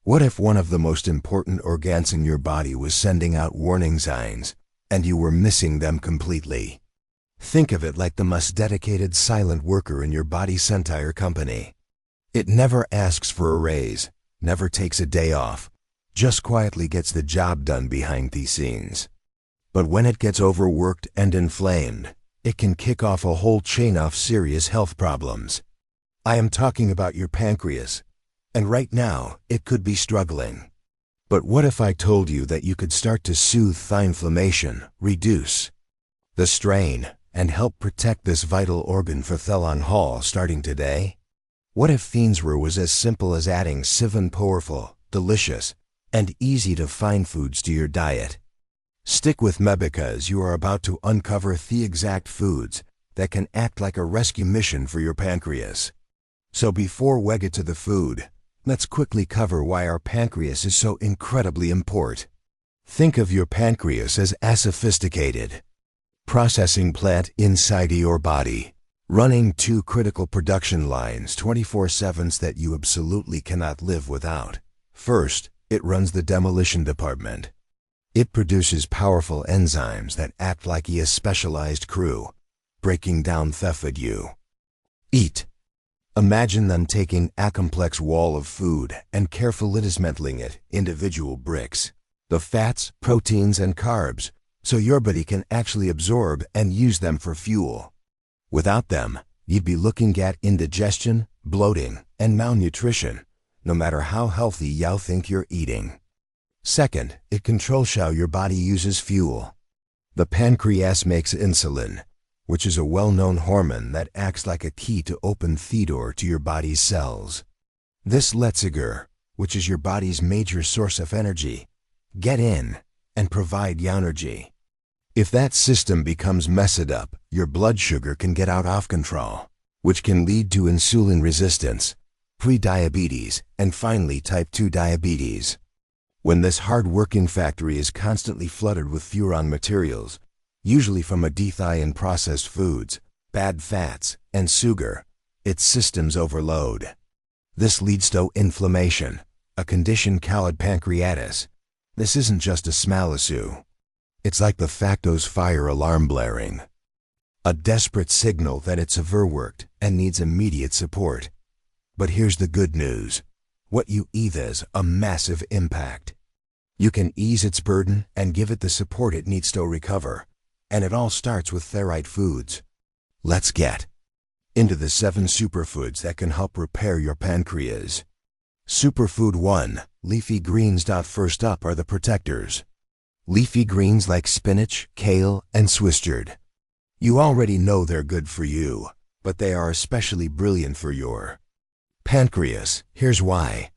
What if one of the most important organs in your body was sending out warning signs, and you were missing them completely? Think of it like the most dedicated silent worker in your body's entire company. It never asks for a raise, never takes a day off, just quietly gets the job done behind the scenes. But when it gets overworked and inflamed, it can kick off a whole chain of serious health problems. I am talking about your pancreas, and right now it could be struggling. But what if I told you that you could start to soothe the inflammation, reduce the strain, and help protect this vital organ for the long haul starting today? What if Fiensware was as simple as adding 7 powerful, delicious, and easy-to-find foods to your diet? Stick with me because you are about to uncover the exact foods that can act like a rescue mission for your pancreas. So before we get to the food, let's quickly cover why our pancreas is so incredibly important. Think of your pancreas as a sophisticated processing plant inside your body, running 2 critical production lines 24/7 that you absolutely cannot live without. First, it runs the demolition department. It produces powerful enzymes that act like a specialized crew, breaking down the food you eat. Imagine them taking a complex wall of food and carefully dismantling it individual bricks, the fats, proteins, and carbs, so your body can actually absorb and use them for fuel. Without them, you'd be looking at indigestion, bloating, and malnutrition, no matter how healthy you think you're eating. Second, it controls how your body uses fuel. The pancreas makes insulin, which is a well-known hormone that acts like a key to open the door to your body's cells. This lets sugar, which is your body's major source of energy, get in and provide you energy. If that system becomes messed up, your blood sugar can get out of control, which can lead to insulin resistance, pre-diabetes, and finally type 2 diabetes. When this hard-working factory is constantly flooded with furan materials, usually from a death in processed foods, bad fats, and sugar, its systems overload. This leads to inflammation, a condition called pancreatitis. This isn't just a smell issue. It's like the facto's fire alarm blaring. A desperate signal that it's overworked and needs immediate support. But here's the good news. What you eat has a massive impact. You can ease its burden and give it the support it needs to recover. And it all starts with the right foods. Let's get into the 7 superfoods that can help repair your pancreas. Superfood 1. Leafy greens. First up are the protectors. Leafy greens like spinach, kale, and Swiss chard. You already know they're good for you, but they are especially brilliant for your pancreas. Here's why.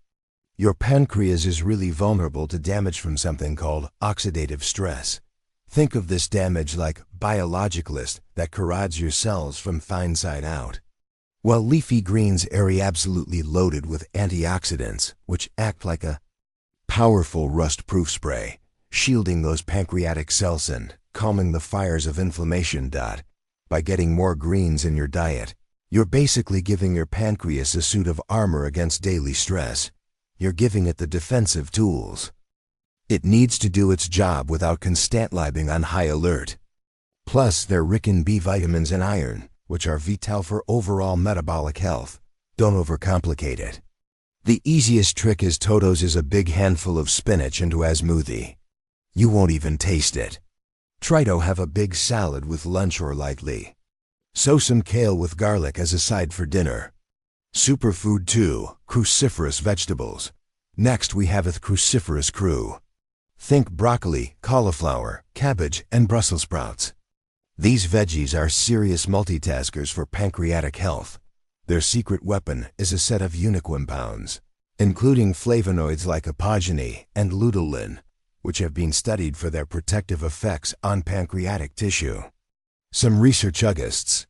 Your pancreas is really vulnerable to damage from something called oxidative stress. Think of this damage like biologicalist that corrodes your cells from the inside out. Well, leafy greens are absolutely loaded with antioxidants, which act like a powerful rust-proof spray, shielding those pancreatic cells and calming the fires of inflammation. By getting more greens in your diet, you're basically giving your pancreas a suit of armor against daily stress. You're giving it the defensive tools it needs to do its job without constantly being on high alert. Plus, they're rich in B vitamins and iron, which are vital for overall metabolic health. Don't overcomplicate it. The easiest trick is Toto's is a big handful of spinach into a smoothie. You won't even taste it. Try to have a big salad with lunch or lightly. Sow some kale with garlic as a side for dinner. Superfood 2. Cruciferous vegetables. Next we have a cruciferous crew. Think broccoli, cauliflower, cabbage, and Brussels sprouts. These veggies are serious multitaskers for pancreatic health. Their secret weapon is a set of unique compounds, including flavonoids like apogeny and luteolin, which have been studied for their protective effects on pancreatic tissue. Some research suggests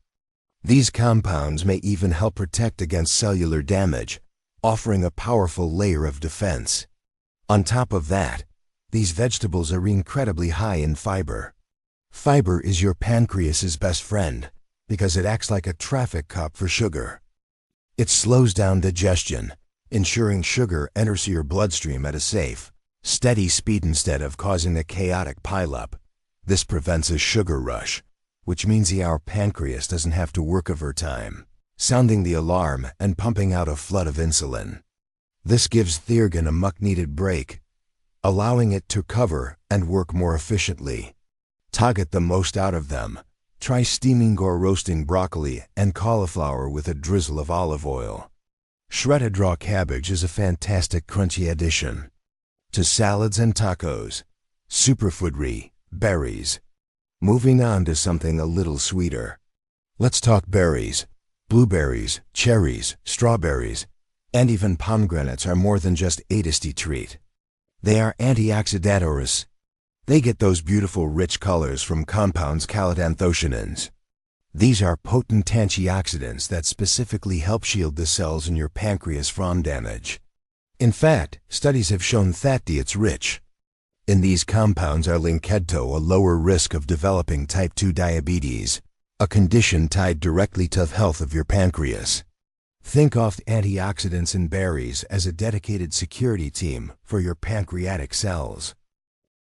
these compounds may even help protect against cellular damage, offering a powerful layer of defense. On top of that, these vegetables are incredibly high in fiber. Fiber is your pancreas's best friend because it acts like a traffic cop for sugar. It slows down digestion, ensuring sugar enters your bloodstream at a safe, steady speed instead of causing a chaotic pileup. This prevents a sugar rush, which means our pancreas doesn't have to work overtime, sounding the alarm and pumping out a flood of insulin. This gives the organ a much-needed break, allowing it to recover and work more efficiently. To get the most out of them, try steaming or roasting broccoli and cauliflower with a drizzle of olive oil. Shredded raw cabbage is a fantastic crunchy addition to salads and tacos. Superfood berries. Moving on to something a little sweeter. Let's talk berries. Blueberries, cherries, strawberries, and even pomegranates are more than just a tasty treat. They are antioxidantors. They get those beautiful rich colors from compounds called anthocyanins. These are potent antioxidants that specifically help shield the cells in your pancreas from damage. In fact, studies have shown that it's rich in these compounds are linked to a lower risk of developing type 2 diabetes, a condition tied directly to the health of your pancreas. Think of antioxidants in berries as a dedicated security team for your pancreatic cells.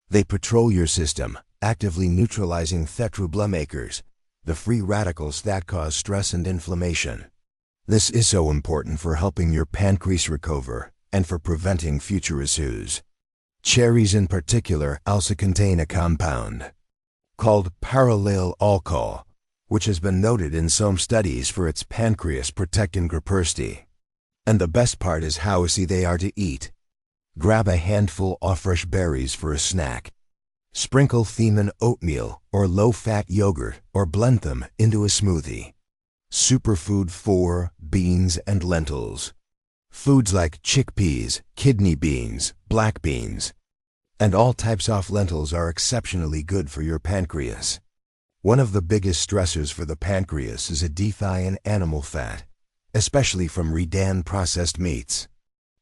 They patrol your system, actively neutralizing the troublemakers, the free radicals that cause stress and inflammation. This is so important for helping your pancreas recover and for preventing future issues. Cherries in particular also contain a compound called parallyl alcohol, which has been noted in some studies for its pancreas protecting property. And the best part is how easy they are to eat. Grab a handful of fresh berries for a snack. Sprinkle them in oatmeal or low-fat yogurt or blend them into a smoothie. Superfood 4. Beans and lentils. Foods like chickpeas, kidney beans, black beans, and all types of lentils are exceptionally good for your pancreas. One of the biggest stressors for the pancreas is a deficit in animal fat, especially from refined processed meats.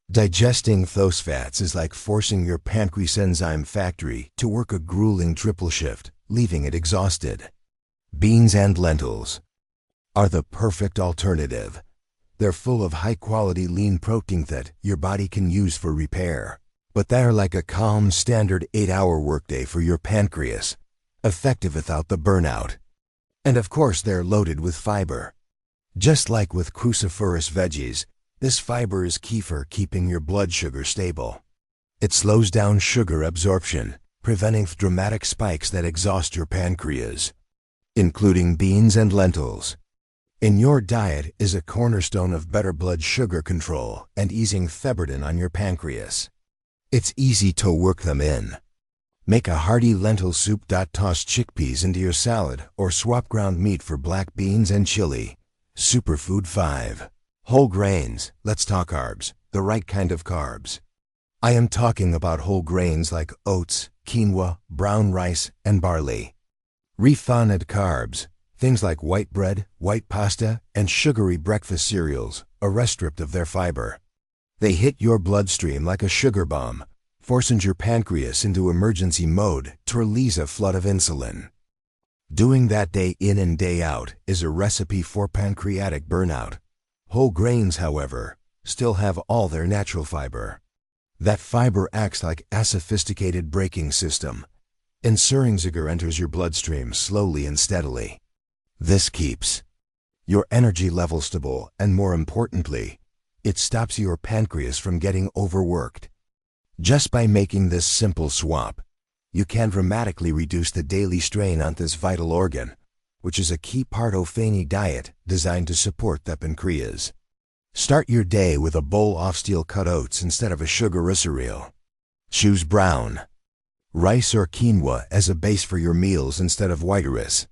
Digesting those fats is like forcing your pancreas enzyme factory to work a grueling triple shift, leaving it exhausted. Beans and lentils are the perfect alternative. They're full of high-quality lean protein that your body can use for repair. But they're like a calm, standard 8-hour workday for your pancreas, effective without the burnout. And of course, they're loaded with fiber. Just like with cruciferous veggies, this fiber is key for keeping your blood sugar stable. It slows down sugar absorption, preventing dramatic spikes that exhaust your pancreas. Including beans and lentils in your diet is a cornerstone of better blood sugar control and easing the burden on your pancreas. It's easy to work them in. Make a hearty lentil soup. Toss chickpeas into your salad or swap ground meat for black beans and chili. Superfood 5. Whole grains. Let's talk carbs, the right kind of carbs. I am talking about whole grains like oats, quinoa, brown rice, and barley. Refined carbs, things like white bread, white pasta, and sugary breakfast cereals, are stripped of their fiber. They hit your bloodstream like a sugar bomb, forcing your pancreas into emergency mode to release a flood of insulin. Doing that day in and day out is a recipe for pancreatic burnout. Whole grains, however, still have all their natural fiber. That fiber acts like a sophisticated braking system, ensuring sugar enters your bloodstream slowly and steadily. This keeps your energy level stable, and more importantly, it stops your pancreas from getting overworked. Just by making this simple swap, you can dramatically reduce the daily strain on this vital organ, which is a key part of any diet designed to support the pancreas. Start your day with a bowl of steel-cut oats instead of a sugar cereal. Choose brown rice or quinoa as a base for your meals instead of white rice.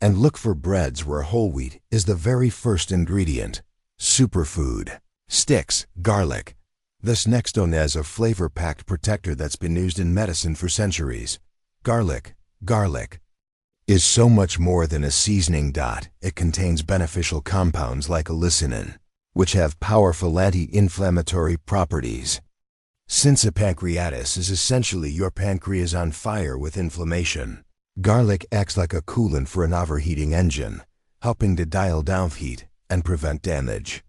And look for breads where whole wheat is the very first ingredient. Superfood. Sticks, garlic. This next one is a flavor-packed protector that's been used in medicine for centuries. Garlic is so much more than a seasoning. It contains beneficial compounds like allicin, which have powerful anti-inflammatory properties. Since a pancreatitis is essentially your pancreas on fire with inflammation, garlic acts like a coolant for an overheating engine, helping to dial down heat and prevent damage.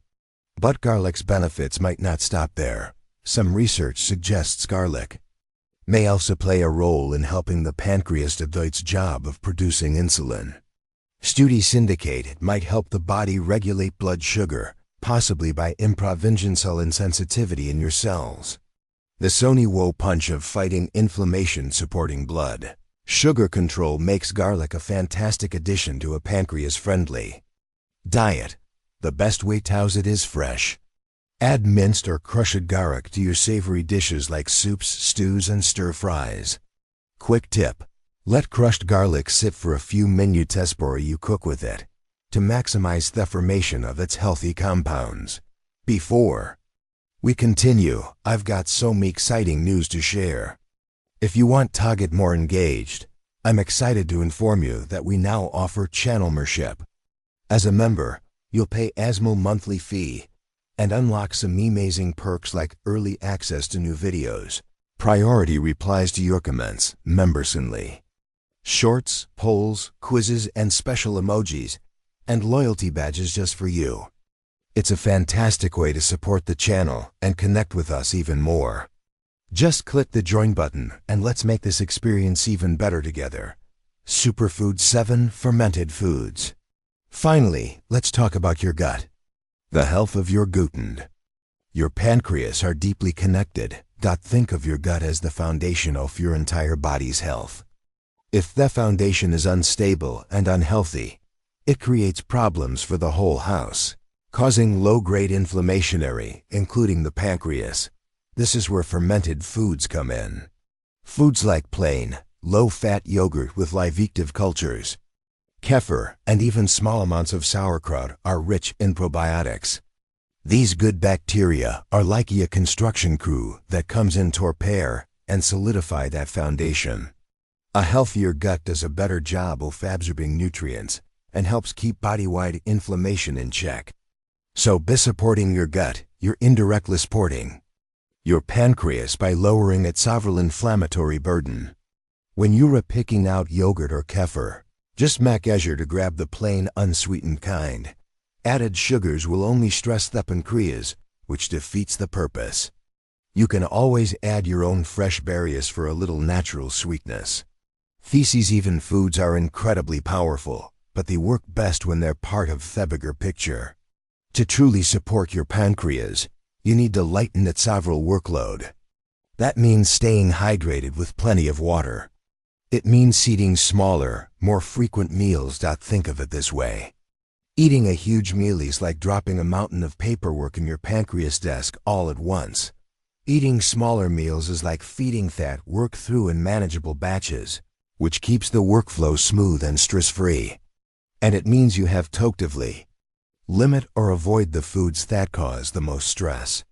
But garlic's benefits might not stop there. Some research suggests garlic may also play a role in helping the pancreas do its job of producing insulin. Studies indicate it might help the body regulate blood sugar, possibly by improving insulin sensitivity in your cells. The Sony Wo punch of fighting inflammation, supporting blood sugar control makes garlic a fantastic addition to a pancreas-friendly diet. The best way to use it is fresh. Add minced or crushed garlic to your savory dishes like soups, stews, and stir-fries. Quick tip: let crushed garlic sit for a few minutes before you cook with it, to maximize the formation of its healthy compounds. Before we continue, I've got some exciting news to share. If you want to get more engaged, I'm excited to inform you that we now offer channel membership. As a member, you'll pay a small monthly fee and unlock some amazing perks like early access to new videos, priority replies to your comments, members-only shorts, polls, quizzes, and special emojis, and loyalty badges just for you. It's a fantastic way to support the channel and connect with us even more. Just click the join button and let's make this experience even better together. Superfoods 7 Fermented Foods. Finally, let's talk about your gut. The health of your gut and your pancreas are deeply connected. Think of your gut as the foundation of your entire body's health. If the foundation is unstable and unhealthy, it creates problems for the whole house, causing low-grade inflammation, including the pancreas. This is where fermented foods come in. Foods like plain, low-fat yogurt with live active cultures, kefir, and even small amounts of sauerkraut are rich in probiotics. These good bacteria are like a construction crew that comes in to repair and solidify that foundation. A healthier gut does a better job of absorbing nutrients and helps keep body-wide inflammation in check. So by supporting your gut, you're indirectly supporting your pancreas by lowering its overall inflammatory burden. When you're picking out yogurt or kefir, just make sure to grab the plain, unsweetened kind. Added sugars will only stress the pancreas, which defeats the purpose. You can always add your own fresh berries for a little natural sweetness. Feces-even foods are incredibly powerful, but they work best when they're part of the bigger picture. To truly support your pancreas, you need to lighten its overall workload. That means staying hydrated with plenty of water. It means eating smaller, more frequent meals. Think of it this way. Eating a huge meal is like dropping a mountain of paperwork in your pancreas desk all at once. Eating smaller meals is like feeding that work through in manageable batches, which keeps the workflow smooth and stress-free. And it means you have to actively limit or avoid the foods that cause the most stress.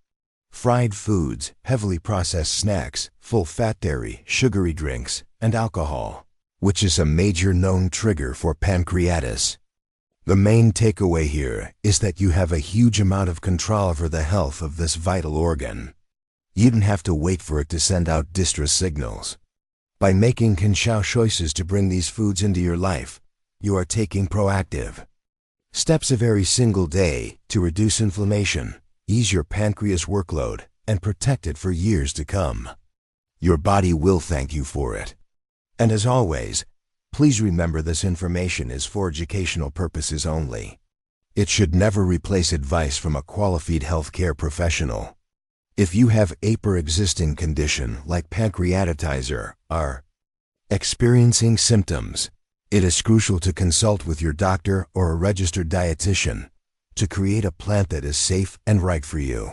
Fried foods, heavily processed snacks, full-fat dairy, sugary drinks, and alcohol, which is a major known trigger for pancreatitis. The main takeaway here is that you have a huge amount of control over the health of this vital organ. You don't have to wait for it to send out distress signals. By making conscious choices to bring these foods into your life, you are taking proactive steps every single day to reduce inflammation, ease your pancreas workload, and protect it for years to come. Your body will thank you for it. And as always, please remember this information is for educational purposes only. It should never replace advice from a qualified healthcare professional. If you have a pre-existing condition like pancreatitis or are experiencing symptoms, it is crucial to consult with your doctor or a registered dietitian to create a plan that is safe and right for you.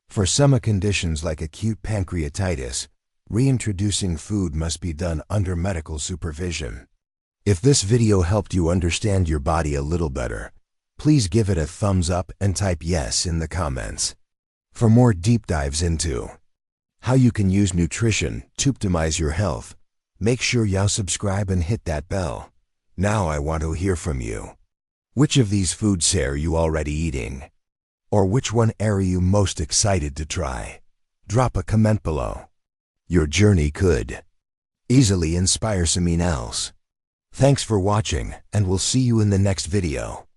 For some conditions like acute pancreatitis, reintroducing food must be done under medical supervision. If this video helped you understand your body a little better, please give it a thumbs up and type yes in the comments. For more deep dives into how you can use nutrition to optimize your health, make sure you subscribe and hit that bell. Now I want to hear from you. Which of these foods are you already eating? Or which one are you most excited to try? Drop a comment below. Your journey could easily inspire someone else. Thanks for watching, and we'll see you in the next video.